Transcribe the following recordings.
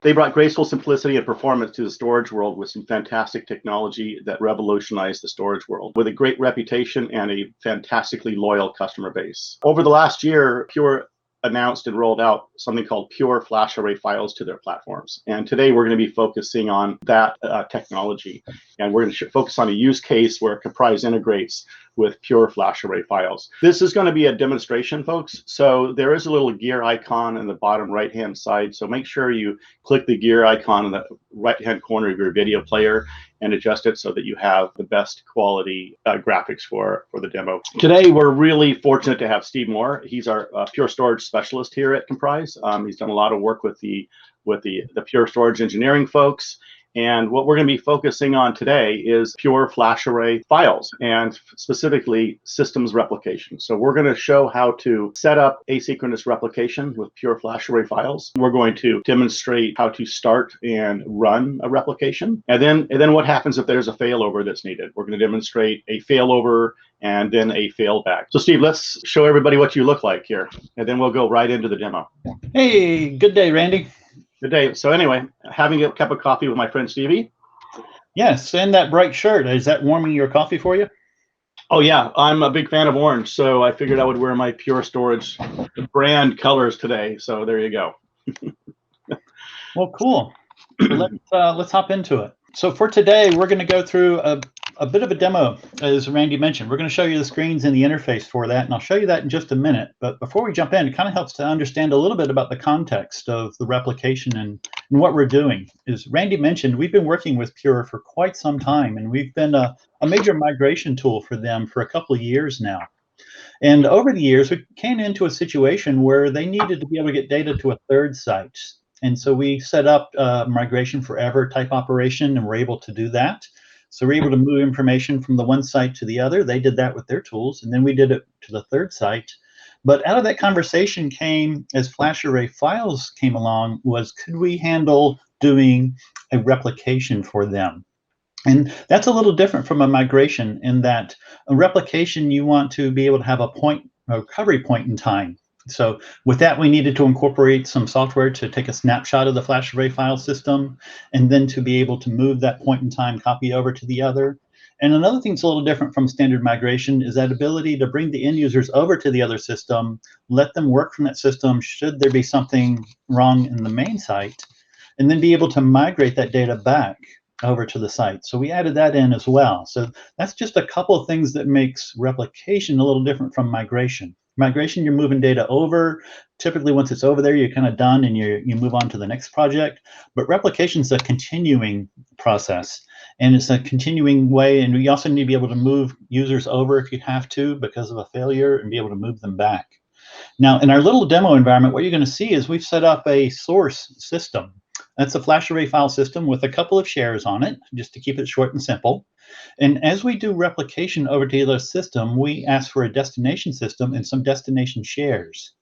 They brought graceful simplicity and performance to the storage world with some fantastic technology that revolutionized the storage world, with a great reputation and a fantastically loyal customer base. Over the last year, Pure announced and rolled out something called Pure FlashArray files to their platforms. And today we're going to be focusing on that technology. And we're going to focus on a use case where Komprise integrates with Pure FlashArray files. This is going to be a demonstration, folks. So there is a little gear icon in the bottom right-hand side. So make sure you click the gear icon in the right-hand corner of your video player and adjust it so that you have the best quality graphics for the demo. Today, we're really fortunate to have Steve Moore. He's our Pure Storage specialist here at Komprise. He's done a lot of work with the Pure Storage engineering folks. And what we're going to be focusing on today is Pure FlashArray files, and specifically systems replication. So we're going to show how to set up asynchronous replication with Pure FlashArray files. We're going to demonstrate how to start and run a replication. And then what happens if there's a failover that's needed. We're going to demonstrate a failover and then a failback. So Steve, let's show everybody what you look like here, and then we'll go right into the demo. Hey, good day, Randy. Good day. So anyway, having a cup of coffee with my friend Stevie. Yes, and that bright shirt, is that warming your coffee for you? Oh yeah, I'm a big fan of orange, so I figured I would wear my Pure Storage brand colors today. So there you go. Well, cool. Let's hop into it. So for today, we're going to go through a bit of a demo, as Randy mentioned. We're going to show you the screens and the interface for that, and I'll show you that in just a minute. But before we jump in, it kind of helps to understand a little bit about the context of the replication and what we're doing. As Randy mentioned, we've been working with Pure for quite some time, and we've been a major migration tool for them for a couple of years now. And over the years, we came into a situation where they needed to be able to get data to a third site. And so we set up migration forever type operation, and we're able to do that. So we're able to move information from the one site to the other. They did that with their tools, and then we did it to the third site. But out of that conversation came, as FlashArray files came along, was could we handle doing a replication for them? And that's a little different from a migration in that a replication, you want to be able to have a recovery point in time. So with that, we needed to incorporate some software to take a snapshot of the FlashArray file system, and then to be able to move that point in time copy over to the other. And another thing that's a little different from standard migration is that ability to bring the end users over to the other system, let them work from that system should there be something wrong in the main site, and then be able to migrate that data back over to the site. So we added that in as well. So that's just a couple of things that makes replication a little different from migration. Migration, you're moving data over. Typically, once it's over there, you're kind of done and you move on to the next project. But replication is a continuing process, and it's a continuing way. And we also need to be able to move users over if you have to because of a failure, and be able to move them back. Now, in our little demo environment, what you're going to see is we've set up a source system. That's a FlashArray file system with a couple of shares on it, just to keep it short and simple. And as we do replication over to the other system, we ask for a destination system and some destination shares.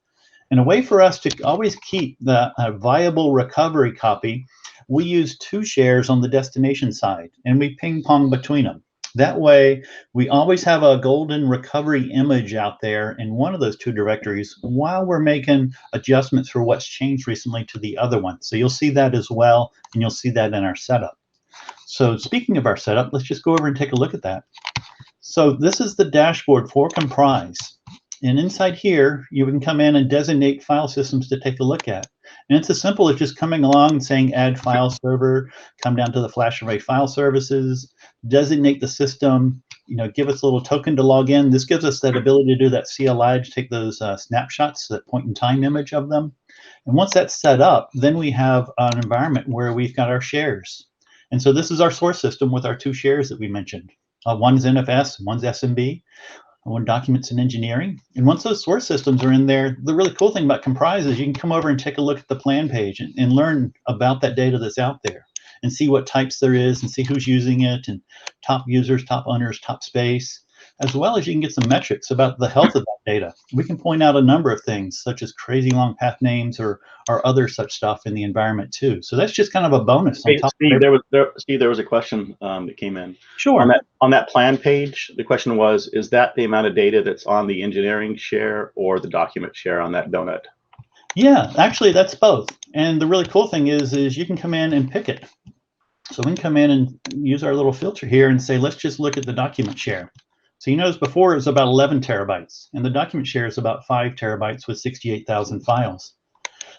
And a way for us to always keep the viable recovery copy, we use two shares on the destination side, and we ping pong between them. That way, we always have a golden recovery image out there in one of those two directories while we're making adjustments for what's changed recently to the other one. So you'll see that as well, and you'll see that in our setup. So speaking of our setup, let's just go over and take a look at that. So this is the dashboard for Komprise. And inside here, you can come in and designate file systems to take a look at. And it's as simple as just coming along and saying add file server, come down to the FlashArray file services, designate the system, give us a little token to log in. This gives us that ability to do that CLI, to take those snapshots, that point in time image of them. And once that's set up, then we have an environment where we've got our shares. And so this is our source system with our two shares that we mentioned. One's NFS, one's SMB. One documents and engineering. And once those source systems are in there, the really cool thing about Komprise is you can come over and take a look at the plan page and learn about that data that's out there and see what types there is and see who's using it and top users, top owners, top space, as well as you can get some metrics about the health of that data. We can point out a number of things such as crazy long path names or other such stuff in the environment too. So that's just kind of a bonus. Hey, Steve, there was a question that came in. Sure. On that plan page, the question was, is that the amount of data that's on the engineering share or the document share on that donut? Yeah, actually, that's both. And the really cool thing is you can come in and pick it. So we can come in and use our little filter here and say, let's just look at the document share. So you notice before it was about 11 terabytes, and the document share is about 5 terabytes with 68,000 files.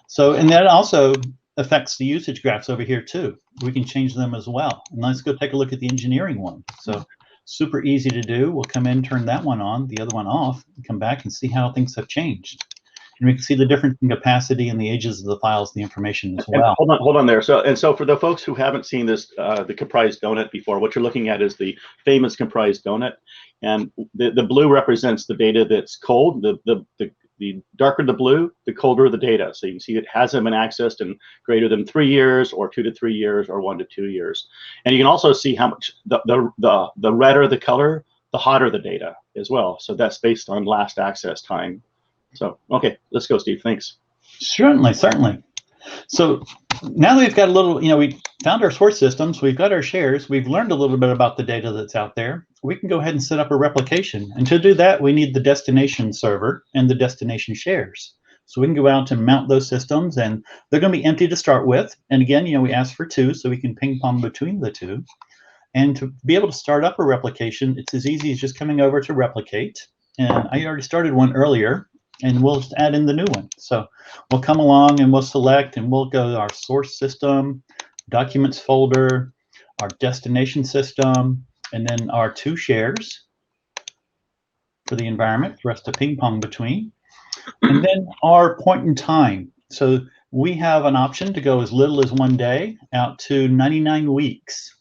So, and that also affects the usage graphs over here too. We can change them as well. And let's go take a look at the engineering one. So super easy to do. We'll come in, turn that one on, the other one off, and come back and see how things have changed. And we can see the difference in capacity and the ages of the files, the information as well. And hold on there. So for the folks who haven't seen this, the Komprise donut before, what you're looking at is the famous Komprise donut, and the blue represents the data that's cold. The darker the blue, the colder the data. So you can see it hasn't been accessed in greater than 3 years, or 2 to 3 years, or 1 to 2 years. And you can also see how much the redder the color, the hotter the data as well. So that's based on last access time. So, okay, let's go, Steve. Thanks. Certainly. So now that we've got a little, we found our source systems, we've got our shares, we've learned a little bit about the data that's out there, we can go ahead and set up a replication. And to do that, we need the destination server and the destination shares. So we can go out and mount those systems, and they're going to be empty to start with. And again, we asked for 2, so we can ping pong between the 2. And to be able to start up a replication, it's as easy as just coming over to replicate. And I already started one earlier, and we'll just add in the new one. So we'll come along and we'll select, and we'll go to our source system, documents folder, our destination system, and then our 2 shares for the environment for us to ping pong between. And then our point in time. So we have an option to go as little as 1 day out to 99 weeks.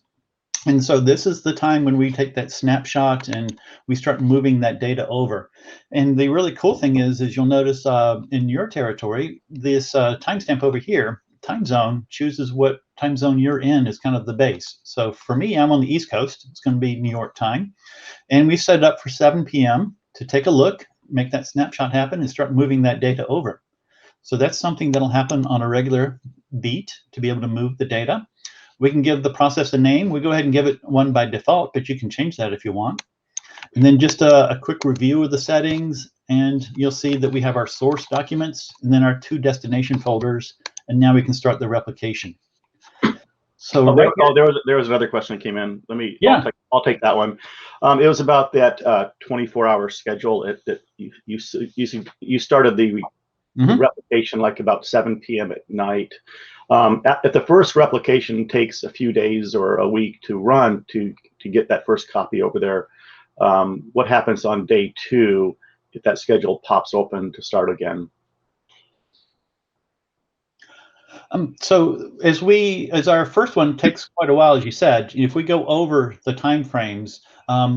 And so this is the time when we take that snapshot and we start moving that data over. And the really cool thing is you'll notice in your territory, this timestamp over here, time zone, chooses what time zone you're in is kind of the base. So for me, I'm on the East Coast. It's going to be New York time. And we set it up for 7 p.m. to take a look, make that snapshot happen, and start moving that data over. So that's something that'll happen on a regular beat to be able to move the data. We can give the process a name. We go ahead and give it one by default, but you can change that if you want. And then just a quick review of the settings, and you'll see that we have our source documents and then our 2 destination folders, and now we can start the replication. So there was another question that came in. I'll take that one. It was about that 24-hour schedule that you started the replication like about 7 p.m. at night. If the first replication takes a few days or a week to run to get that first copy over there, what happens on day 2 if that schedule pops open to start again? So as our first one takes quite a while, as you said, if we go over the time frames,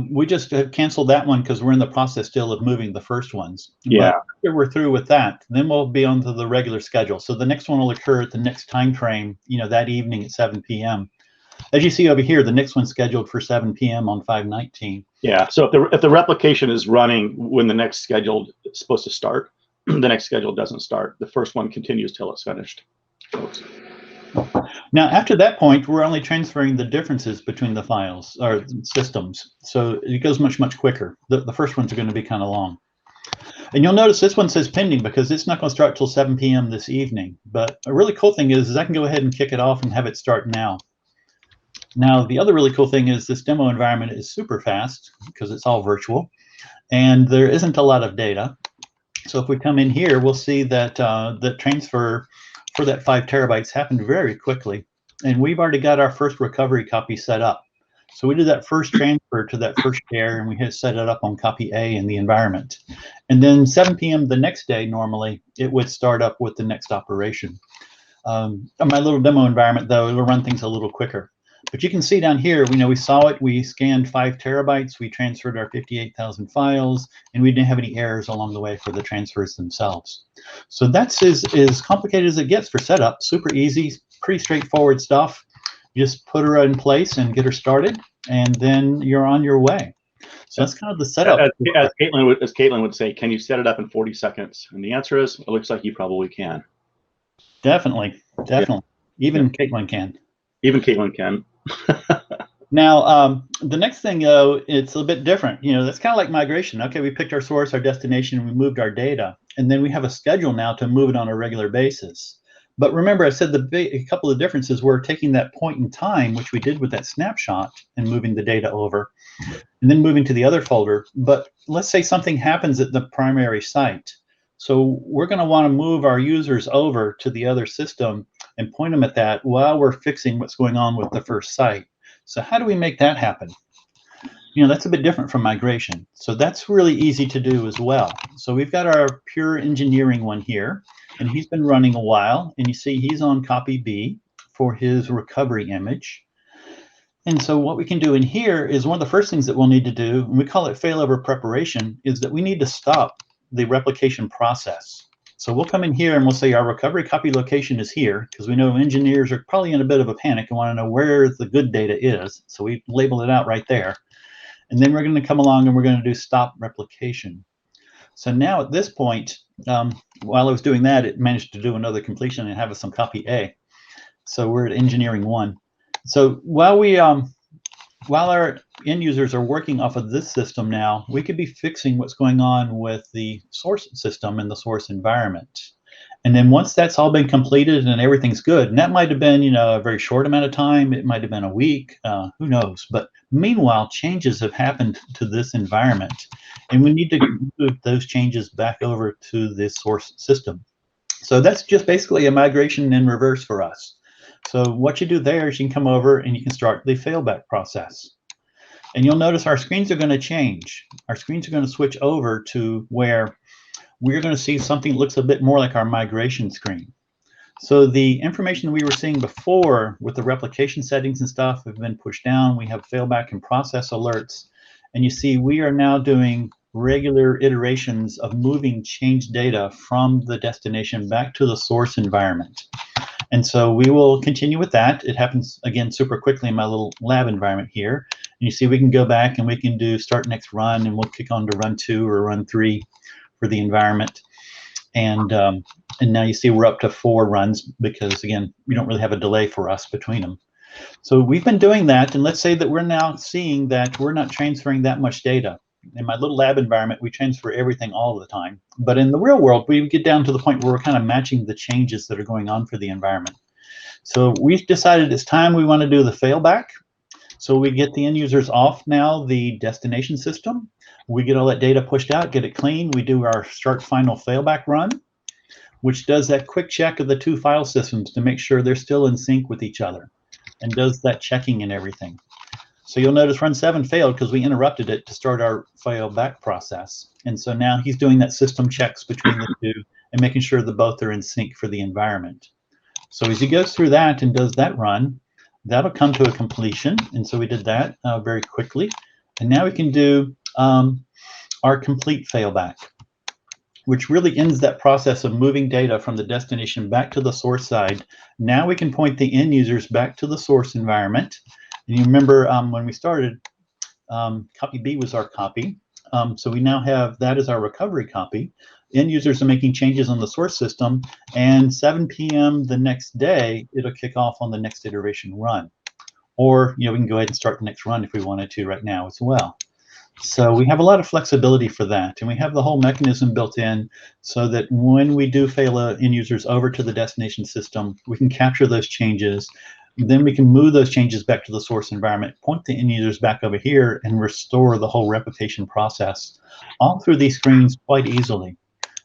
we just have canceled that one because we're in the process still of moving the first ones. Yeah. But after we're through with that, then we'll be on to the regular schedule. So the next one will occur at the next time frame, that evening at 7 p.m. As you see over here, the next one's scheduled for 7 p.m. on 5/19. Yeah. So if the replication is running when the next schedule is supposed to start, the next schedule doesn't start. The first one continues till it's finished. Now, after that point, we're only transferring the differences between the files or systems. So it goes much, much quicker. The first ones are going to be kind of long. And you'll notice this one says pending because it's not going to start till 7 p.m. this evening. But a really cool thing is I can go ahead and kick it off and have it start now. Now, the other really cool thing is this demo environment is super fast because it's all virtual. And there isn't a lot of data. So if we come in here, we'll see that the transfer for that 5 terabytes happened very quickly. And we've already got our first recovery copy set up. So we did that first transfer to that first share, and we had set it up on copy A in the environment. And then 7 p.m. the next day, normally, it would start up with the next operation. On my little demo environment, though, it will run things a little quicker. But you can see down here, we saw it. We scanned 5 terabytes. We transferred our 58,000 files, and we didn't have any errors along the way for the transfers themselves. So that's as complicated as it gets for setup. Super easy, pretty straightforward stuff. Just put her in place and get her started, and then you're on your way. So that's kind of the setup. As Caitlin would say, can you set it up in 40 seconds? And the answer is, it looks like you probably can. Definitely. Yeah. Even Caitlin can. Even Caitlin can. Now, the next thing, though, it's a bit different. That's kind of like migration. Okay, we picked our source, our destination, and we moved our data. and then we have a schedule now to move it on a regular basis. But remember, I said a couple of differences were taking that point in time, which we did with that snapshot, and moving the data over, and then moving to the other folder. But let's say something happens at the primary site. So we're going to want to move our users over to the other system and point them at that while we're fixing what's going on with the first site. So how do we make that happen? That's a bit different from migration. So that's really easy to do as well. So we've got our pure engineering one here, and he's been running a while, and you see he's on copy B for his recovery image. And so what we can do in here is one of the first things that we'll need to do, and we call it failover preparation, is that we need to stop the replication process. So we'll come in here and we'll say our recovery copy location is here, because we know engineers are probably in a bit of a panic and want to know where the good data is. So we label it out right there. And then we're going to come along and we're going to do stop replication. So now at this point, while I was doing that, it managed to do another completion and have us some copy A. So we're at engineering 1. So while our end users are working off of this system now, we could be fixing what's going on with the source system and the source environment. And then once that's all been completed and everything's good, and that might have been, a very short amount of time, it might have been a week, who knows? But meanwhile, changes have happened to this environment, and we need to move those changes back over to this source system. So that's just basically a migration in reverse for us. So what you do there is you can come over and you can start the failback process. And you'll notice our screens are going to change. Our screens are going to switch over to where we're going to see something that looks a bit more like our migration screen. So the information we were seeing before with the replication settings and stuff have been pushed down. We have failback and process alerts. And you see we are now doing regular iterations of moving changed data from the destination back to the source environment. And so we will continue with that. It happens, again, super quickly in my little lab environment here. And you see we can go back and we can do start next run, and we'll kick on to run 2 or run 3 for the environment. And now you see we're up to 4 runs because, again, we don't really have a delay for us between them. So we've been doing that, and let's say that we're now seeing that we're not transferring that much data. In my little lab environment, we transfer everything all the time. But in the real world, we get down to the point where we're kind of matching the changes that are going on for the environment. So we've decided it's time we want to do the failback. So we get the end users off now the destination system. We get all that data pushed out, get it clean. We do our start final failback run, which does that quick check of the 2 file systems to make sure they're still in sync with each other, and does that checking and everything. So you'll notice run 7 failed because we interrupted it to start our failback process. And so now he's doing that system checks between the 2 and making sure that both are in sync for the environment. So as he goes through that and does that run, that'll come to a completion. And so we did that very quickly. And now we can do our complete failback, which really ends that process of moving data from the destination back to the source side. Now we can point the end users back to the source environment. And you remember when we started, copy B was our copy. So we now have that as our recovery copy. End users are making changes on the source system, and 7 p.m. the next day, it'll kick off on the next iteration run. Or we can go ahead and start the next run if we wanted to right now as well. So we have a lot of flexibility for that, and we have the whole mechanism built in so that when we do fail end users over to the destination system, we can capture those changes. Then we can move those changes back to the source environment, point the end users back over here, and restore the whole replication process all through these screens quite easily.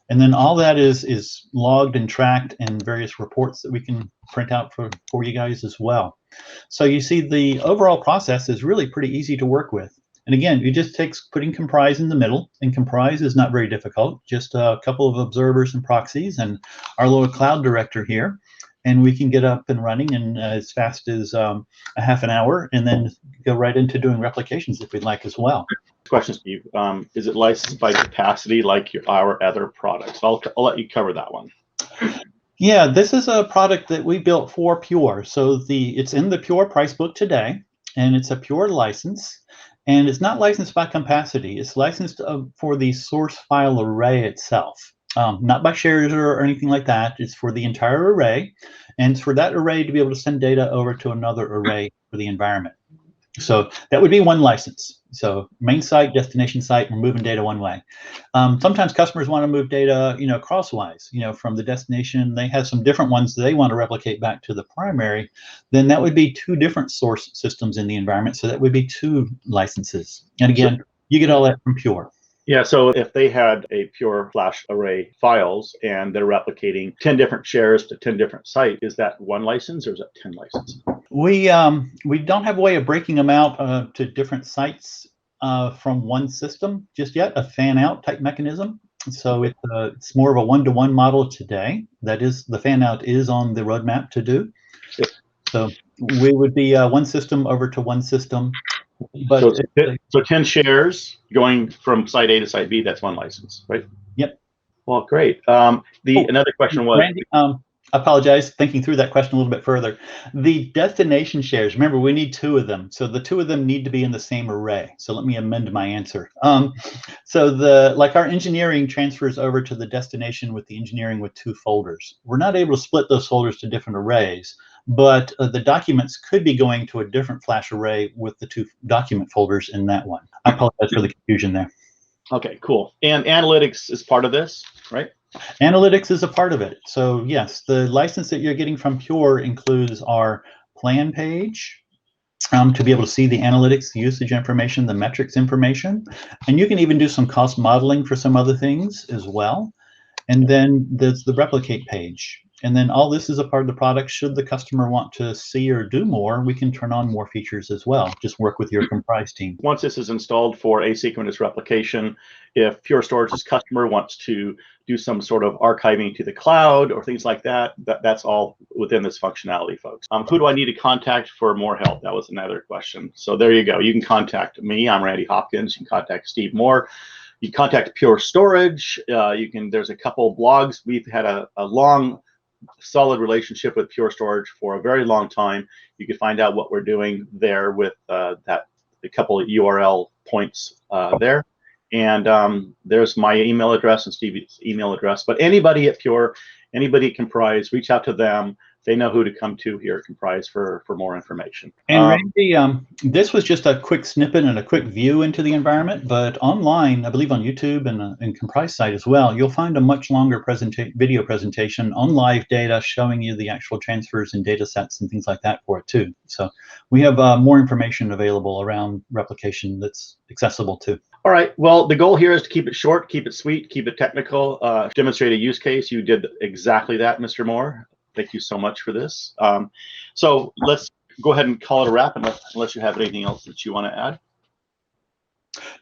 And then all that is logged and tracked in various reports that we can print out for you guys as well. So you see the overall process is really pretty easy to work with. And again, it just takes putting Komprise in the middle, and Komprise is not very difficult, just a couple of observers and proxies and our little cloud director here. And we can get up and running in as fast as a half an hour, and then go right into doing replications if we'd like as well. Question, Steve. Is it licensed by capacity like our other products? I'll let you cover that one. Yeah, this is a product that we built for Pure. So it's in the Pure price book today, and it's a Pure license. And it's not licensed by capacity. It's licensed for the source file array itself. Not by shares or anything like that. It's for the entire array, and it's for that array to be able to send data over to another array for the environment. So that would be one license. So main site, destination site, we're moving data one way. Sometimes customers want to move data, crosswise, from the destination. They have some different ones that they want to replicate back to the primary. Then that would be two different source systems in the environment. So that would be two licenses. And again, you get all that from Pure. Yeah, so if they had a Pure FlashArray files and they're replicating 10 different shares to 10 different sites, is that one license or is that 10 licenses? We don't have a way of breaking them out to different sites from one system just yet, a fan-out type mechanism. So it's more of a one-to-one model today. That is, the fan-out is on the roadmap to do. Yep. So we would be one system over to one system. But so 10 shares going from site A to site B, that's one license, right? Yep. Well, great. Another question was, Randy, I apologize, thinking through that question a little bit further. The destination shares, remember, we need two of them. So the two of them need to be in the same array. So let me amend my answer. So like our engineering transfers over to the destination with the engineering with two folders. We're not able to split those folders to different arrays, but the documents could be going to a different flash array with the two document folders in that one. I apologize for the confusion there. Okay, cool. And analytics is part of this, right? Analytics is a part of it. So yes, the license that you're getting from Pure includes our plan page to be able to see the analytics, the usage information, the metrics information. And you can even do some cost modeling for some other things as well. And then there's the replicate page. And then all this is a part of the product. Should the customer want to see or do more, we can turn on more features as well. Just work with your Komprise team. Once this is installed for asynchronous replication, if Pure Storage's customer wants to do some sort of archiving to the cloud or things like that, that's all within this functionality, folks. Who do I need to contact for more help? That was another question. So there you go. You can contact me. I'm Randy Hopkins. You can contact Steve Moore. You can contact Pure Storage. There's a couple of blogs. We've had a long, solid relationship with Pure Storage for a very long time. You can find out what we're doing there with a couple of URL points there. And there's my email address and Steve's email address. But anybody at Pure, anybody at Komprise, reach out to them. They know who to come to here at Komprise for more information. And Randy, this was just a quick snippet and a quick view into the environment, but online, I believe on YouTube and Komprise site as well, you'll find a much longer video presentation on live data showing you the actual transfers and data sets and things like that for it too. So we have more information available around replication that's accessible too. All right. Well, the goal here is to keep it short, keep it sweet, keep it technical, demonstrate a use case. You did exactly that, Mr. Moore. Thank you so much for this. So let's go ahead and call it a wrap unless you have anything else that you want to add.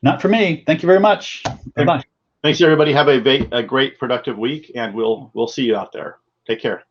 Not for me. Thank you very much. Bye-bye. Thanks, everybody. Have a great productive week, and we'll see you out there. Take care.